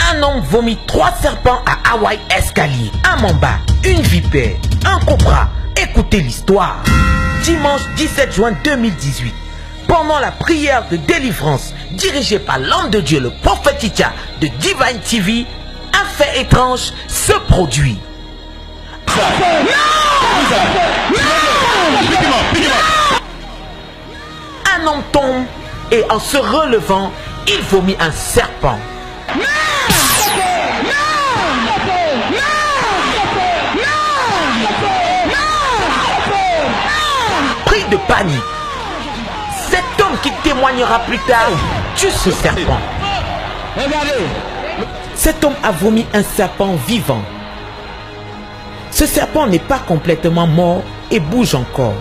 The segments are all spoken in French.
Un homme vomit 3 serpents à Hawaï Escalier, un mamba, une vipère, un cobra. Écoutez l'histoire. Dimanche 17 juin 2018, pendant la prière de délivrance dirigée par l'homme de Dieu, le prophète Icha de Divine TV, un fait étrange se produit. Un homme tombe et en se relevant, il vomit un serpent. Pris de panique, cet homme qui témoignera plus tard tue ce serpent. Cet homme a vomi un serpent vivant. Ce serpent n'est pas complètement mort et bouge encore.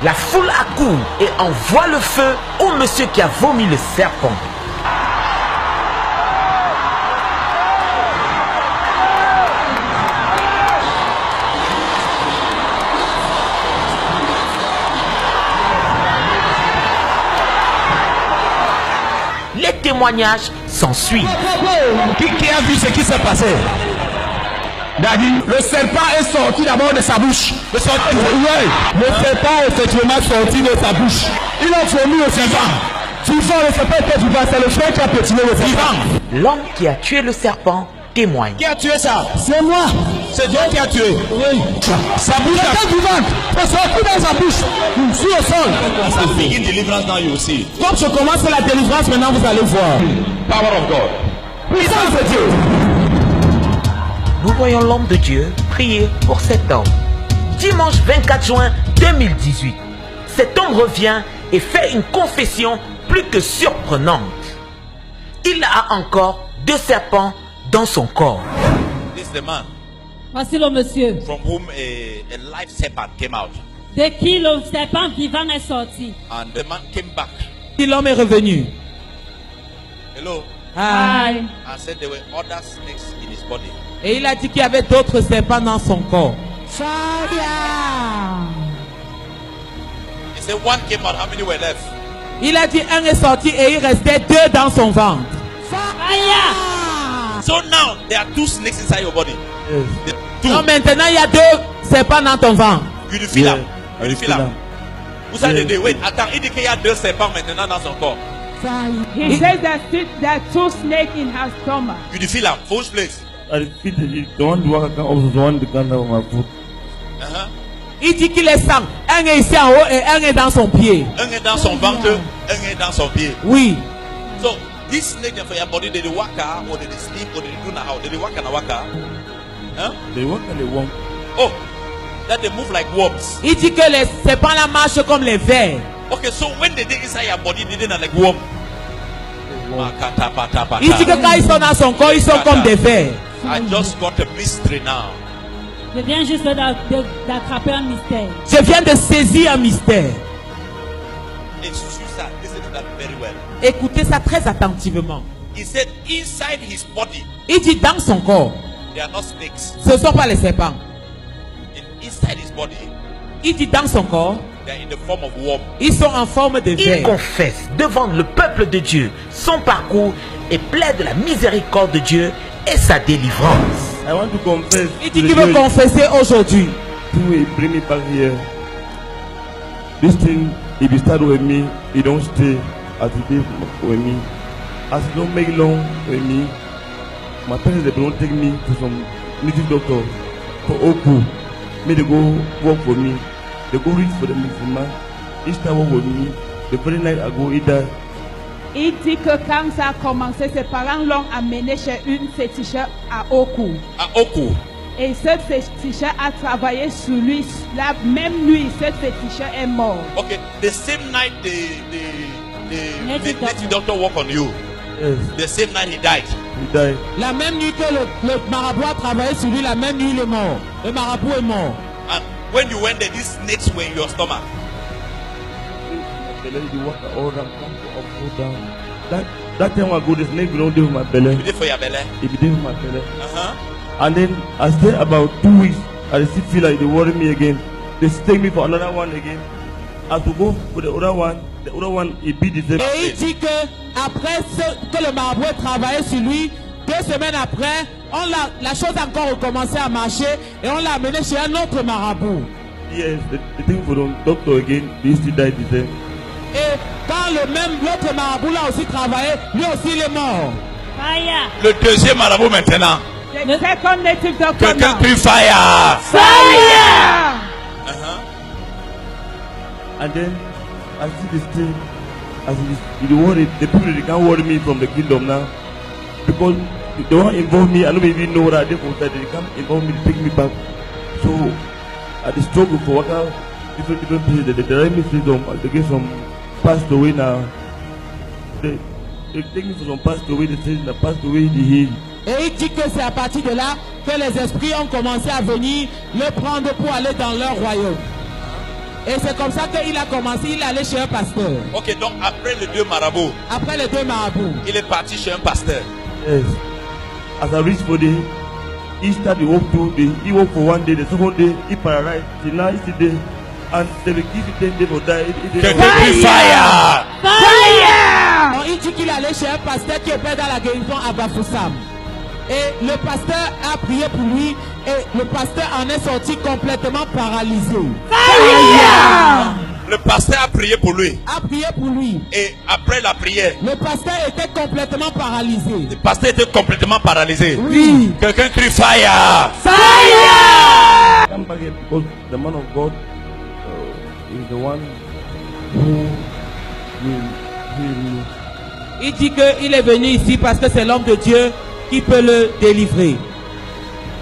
La foule accourt et envoie le feu au monsieur qui a vomi le serpent. Les témoignages s'ensuivent. Qui a vu ce qui s'est passé? David, le serpent est sorti d'abord de sa bouche. Le serpent est effectivement sorti de sa bouche. Il a vomi le serpent. Tu vois, le serpent était vivant, c'est le frère qui a pétiné le serpent. L'homme qui a tué le serpent témoigne. Qui a tué ça? C'est moi. C'est Dieu qui a tué. Oui. Sa bouche était vivante. C'est sorti dans sa bouche. Sur le sol. Ça fait une délivrance dans lui aussi. Comme je commence la délivrance, maintenant vous allez voir. Power of God. Puissance de Dieu. Nous voyons l'homme de Dieu prier pour cet homme. Dimanche 24 juin 2018, cet homme revient et fait une confession plus que surprenante. Il a encore 2 serpents dans son corps. This is the man Voici le monsieur from whom a live serpent came out. de qui le serpent vivant est sorti. And the man came back. Et l'homme est revenu. Hello. Aïe. And said there were other snakes in his body. Et il a dit qu'il y avait d'autres serpents dans son corps. He said one came out, how many were left? Il a dit un est sorti et il restait 2 dans son ventre. Aïe. So now there are 2 snakes inside your body. Donc maintenant il y a 2 serpents dans ton ventre. You do feel You do feel Vous savez, wait, attends, il dit qu'il y a 2 serpents maintenant dans son corps. He says that there are 2 snakes in her stomach. You do feel First place. I feel the one worker of the one the gun of my foot. Il dit qu'il est sang. Un est ici en haut et un est dans son pied. Un est dans son ventre, un est dans son pied. Oui. So this snake for your body, did they work or did they sleep or did they do now? Did they work and work? Huh? They work and they won't. Oh, that they move like worms. Il dit que les serpents là marchent comme les vers. Okay, so when they dig inside your body, they didn't like worm. Il dit que quand ils sont dans son corps, ils sont comme des vers. I just got a mystery now. Je viens juste d'attraper un mystère. Je viens de saisir un mystère. It's Susa. Listen to that very well. Écoutez ça très attentivement. He said inside his body, Il dit dans son corps, they are not snakes. ce ne sont pas les serpents. Inside his body, Il dit dans son corps, they are in the form of worm. ils sont en forme de Il vers. confesse devant le peuple de Dieu son parcours et plaide la miséricorde de Dieu et sa délivrance. I want to confess. Il dit qu'il veut confesser aujourd'hui. He bring me back here. This thing, if you start with me, you don't stay as it is with me. As you don't make long with me, my parents they don't take me to some native doctor for Oku. May they go work for me. They go reach for the man. Each time work with me. The very night I go, he die. Il dit que quand ça a commencé, ses parents l'ont amené chez une féticheur à Oku. À Oku. Et cette féticheur a travaillé sur lui. La même nuit, cette féticheur est morte. Okay, the same night the native doctor work on you. Yes. The same night he died. He died. La même nuit que le marabout a travaillé sur lui, la même nuit il est mort. Le marabout est mort. And when you went there, these snakes were in your stomach. The lady walk all down, come up, go down. That time I go, the snake will not deal with my belly. You did for your belly. It be deal with my belly. Uh-huh. And then I stay about 2 weeks. I still feel like they worry me again. They take me for another one again. as we go for the other one, he beat the same. Et il dit que après que le marabout ait travaillé sur lui, 2 semaines après, la chose a encore recommencé à marcher et on l'a amené chez un autre marabout. Yes, the thing for the doctor again, he still died the same. Et quand l'autre marabout l'a aussi travaillé, lui aussi il est mort. Fire. Le deuxième marabout maintenant. The second native doctor Quelqu'un now. crie fire. Fire! And then I see this thing, as it is worried, the people they can't worry me from the kingdom now. Because they won't involve me, I don't even know what I did for that, they can't involve me to take me back. So I had struggle for work different places, they direct me to them, they get some passed away now. They take me for some passed away, they say that passed away in the hill. Et il dit que c'est à partir de là que les esprits ont commencé à venir le prendre pour aller dans leur royaume. Et c'est comme ça qu'il a commencé, il allait chez un pasteur. Ok, donc après les 2 marabouts, Après les 2 marabouts, il est parti chez un pasteur. Yes. As I reached for the, he started walk 2 days, he walked for 1 day, the second day, he paralyzed, till now he's still there. And they will give you 10 days for die. Quelqu'un crie fire. Fire! alors, il dit qu'il allait chez un pasteur qui opère dans la guérison à Bafoussam. Et le pasteur a prié pour lui et le pasteur en est sorti complètement paralysé. Fire! Le pasteur a prié pour lui. A prié pour lui. Et après la prière, Le pasteur était complètement paralysé. le pasteur était complètement paralysé. Oui. Quelqu'un crie fire. Fire! Come back here because the man of God is the one who will heal me. Il dit qu'il est venu ici parce que c'est l'homme de Dieu qui peut le délivrer.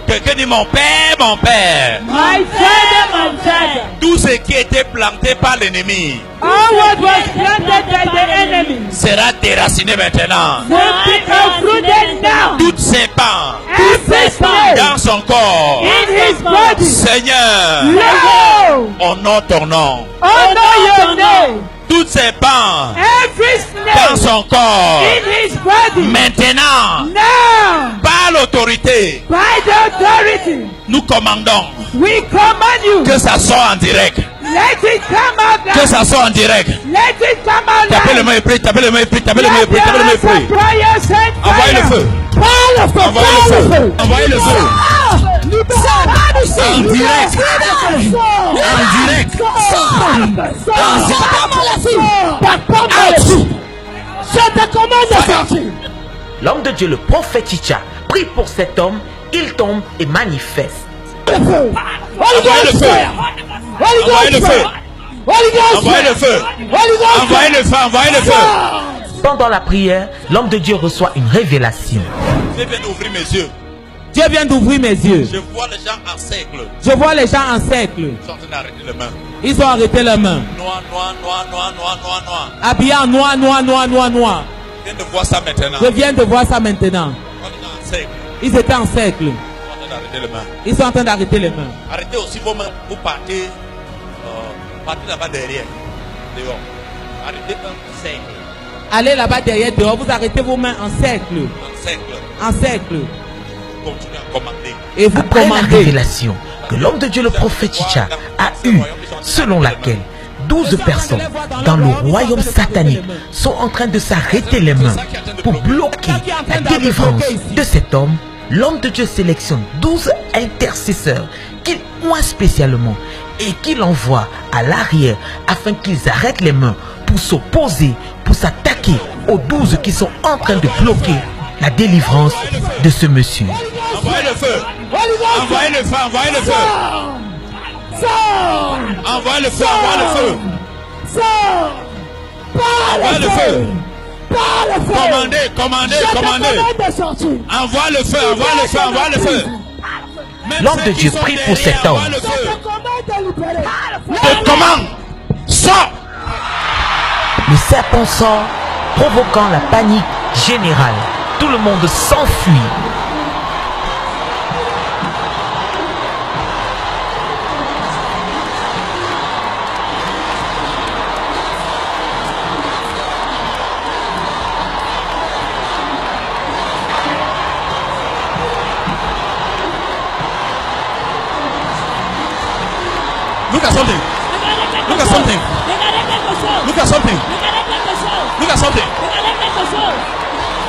Quelqu'un dit mon père, My father, my father. tout ce qui était planté par l'ennemi All what was planted by the enemy sera déraciné maintenant. will be uprooted now. Toutes ces pans Every snake dans son corps, in his body. Seigneur, No! honore ton nom. Honor your name. Toutes ces pans Every dans snake son corps, in his body. maintenant, Now, par l'autorité, by the authority, nous commandons we command you. que ça sorte en direct. Let it come out Que now. ça sorte en direct. Let it come out Tapez le now. main et prie, tapez le main et prie, tapez le main et Let prie, tapez le main et your prie. prayer send Envoyez le fire. feu. Fire, fire, Envoyez le fire, feu. fire. Envoyez le feu. En direct. Je te commande de sortir. L'homme de Dieu, le prophète Chicha, prie pour cet homme, il tombe et manifeste. Envoyez le feu. Envoyez le feu. Envoyez le feu. Envoyez le feu. Envoyez le feu. Pendant la prière, l'homme de Dieu reçoit une révélation. Je viens d'ouvrir mes yeux. Dieu vient d'ouvrir mes yeux. Je vois les gens en cercle. Je vois les gens en cercle. Ils sont en train d'arrêter les mains. Ils ont arrêté leurs mains. Noir, noir, noir, noir, noir, noir, noir. Habillés en noir, noir, noir, noir, noir. Je viens de voir ça maintenant. Je viens de voir ça maintenant. On est en cercle. Ils étaient en cercle. Ils sont en train d'arrêter les mains. Ils sont en train d'arrêter les mains. Arrêtez aussi vos mains. Vous partez. Partez là-bas derrière. Dehors. Arrêtez un cercle. Allez là-bas derrière dehors. Vous arrêtez vos mains en cercle. Un cercle. En cercle. Continuez à commander. Et vous Après la commandez. révélation que l'homme de Dieu, le prophète Chicha, a eue, selon laquelle 12 personnes dans le royaume satanique sont en train de s'arrêter les mains pour bloquer la délivrance de cet homme, l'homme de Dieu sélectionne 12 intercesseurs qu'il oint spécialement et qu'il envoie à l'arrière afin qu'ils arrêtent les mains pour s'opposer, pour s'attaquer aux 12 qui sont en train de bloquer la délivrance de ce monsieur. Envoyez le feu. Envoyez le feu. Envoyez le feu. Envoyez le feu. Envoyez le feu. Envoyez le feu. Commandez, commandez, commandez. Envoie le feu, envoie le feu, envoie le feu. L'homme de Dieu prie pour cet homme. Te commande. Sors. Le serpent sort, provoquant la panique générale. Tout le monde s'enfuit. Look at something. Look at something. chose. Look at something. Regardez quelque chose. Look at something. Regardez quelque chose.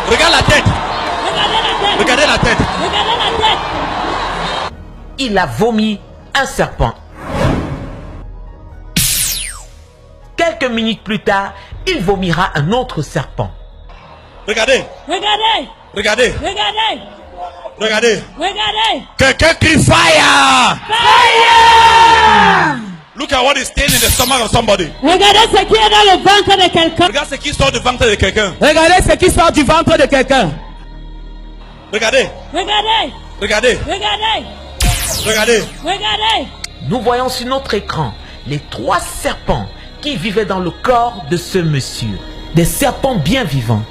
Regarde la tête. Regardez la tête. Regardez la tête. Regardez la tête. Il a vomi un serpent. Quelques minutes plus tard, il vomira un autre serpent. Regardez. Regardez. Regardez. Regardez. Regardez. Regardez. Quelqu'un crie fire. Fire! Look at what is staying in the stomach of somebody. Regardez ce qui est dans le ventre de quelqu'un. Regarde ce qui sort du ventre de quelqu'un. Regardez ce qui sort du ventre de quelqu'un. Regardez. Regardez. Regardez. Regardez. Regardez. Regardez. Nous voyons sur notre écran les 3 serpents qui vivaient dans le corps de ce monsieur. Des serpents bien vivants.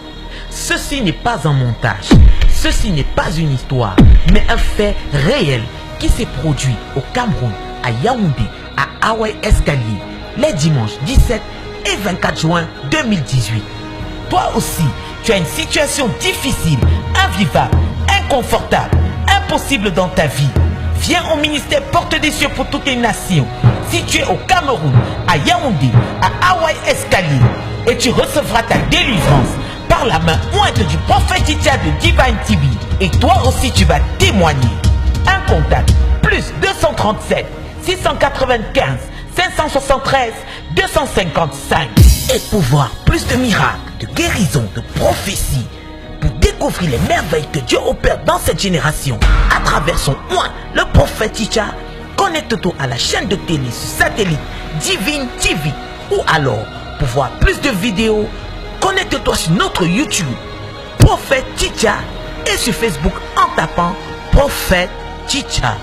Ceci n'est pas un montage. Ceci n'est pas une histoire, mais un fait réel qui s'est produit au Cameroun, à Yaoundé, à Hawaï Escalier, les dimanches 17 et 24 juin 2018. Toi aussi, tu as une situation difficile, invivable, inconfortable, impossible dans ta vie. Viens au ministère Porte des Cieux pour toutes les nations, situé au Cameroun, à Yaoundé, à Hawaï Escalier, et tu recevras ta délivrance par la main ointe du prophète Ticha de Divine TV. Et toi aussi tu vas témoigner. Un contact, plus 237 695 573 255. Et pour voir plus de miracles, de guérisons, de prophéties, pour découvrir les merveilles que Dieu opère dans cette génération à travers son oint, le prophète Ticha, connecte-toi à la chaîne de télé sur satellite Divine TV. Ou alors, pour voir plus de vidéos, connecte-toi sur notre YouTube Prophète Ticha et sur Facebook en tapant Prophète Ticha.